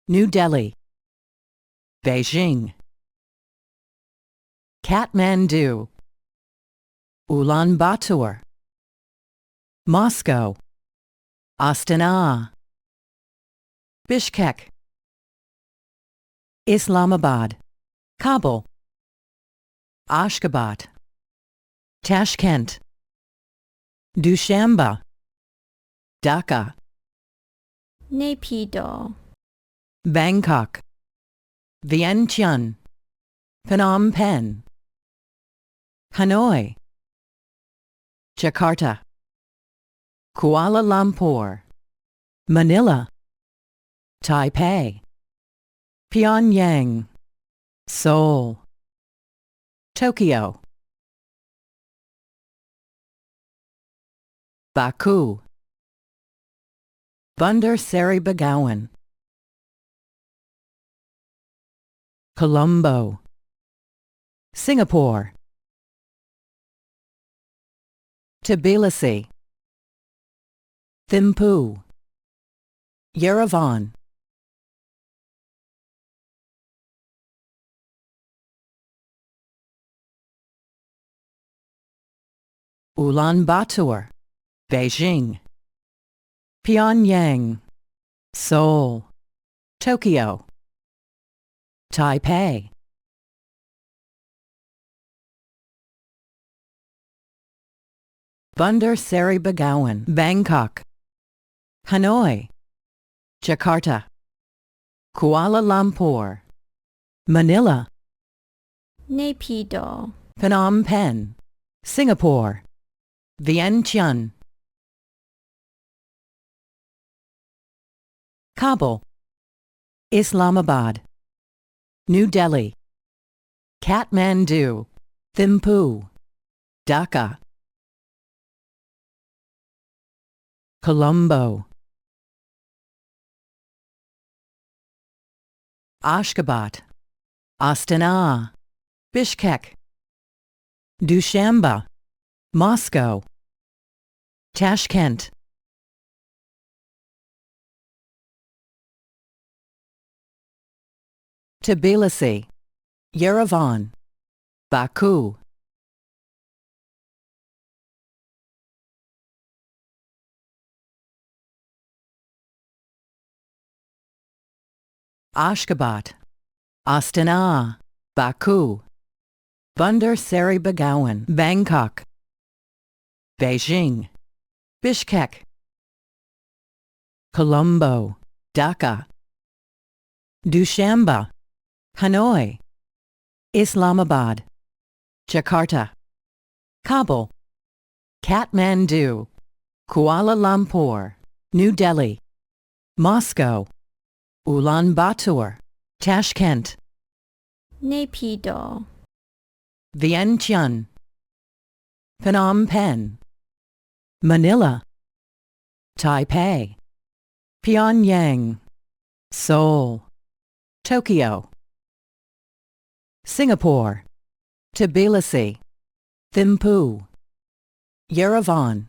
New Delhi, Beijing, Kathmandu, Ulaanbaatar, Moscow, Astana, Bishkek, Islamabad, Kabul, Ashgabat, Tashkent, Dushanbe, Dhaka, Naypyidaw, Bangkok, Vientiane, Phnom Penh, Hanoi, Jakarta, Kuala Lumpur, Manila, Taipei, Pyongyang, Seoul, Tokyo, Baku, Bandar Seri Begawan, Colombo, Singapore, Tbilisi, Thimphu, Yerevan, Ulaanbaatar, Beijing, Pyongyang, Seoul, Tokyo, Taipei, Bandar Seri Begawan, Bangkok, Hanoi, Jakarta, Kuala Lumpur, Manila, Naypyidaw, Phnom Penh, Singapore, Vientiane, Kabul, Islamabad, New Delhi, Kathmandu, Thimphu, Dhaka, Colombo, Ashgabat, Astana, Bishkek, Dushanbe, Moscow, Tashkent, Tbilisi, Yerevan, Baku, Ashgabat, Astana, Baku, Bandar Seri Begawan, Bangkok, Beijing, Bishkek, Colombo, Dhaka, Dushanbe, Hanoi, Islamabad, Jakarta, Kabul, Kathmandu, Kuala Lumpur, New Delhi, Moscow, Ulaanbaatar, Tashkent, Naypyidaw, Vientiane, Phnom Penh, Manila, Taipei, Pyongyang, Seoul, Tokyo, Singapore, Tbilisi, Thimphu, Yerevan,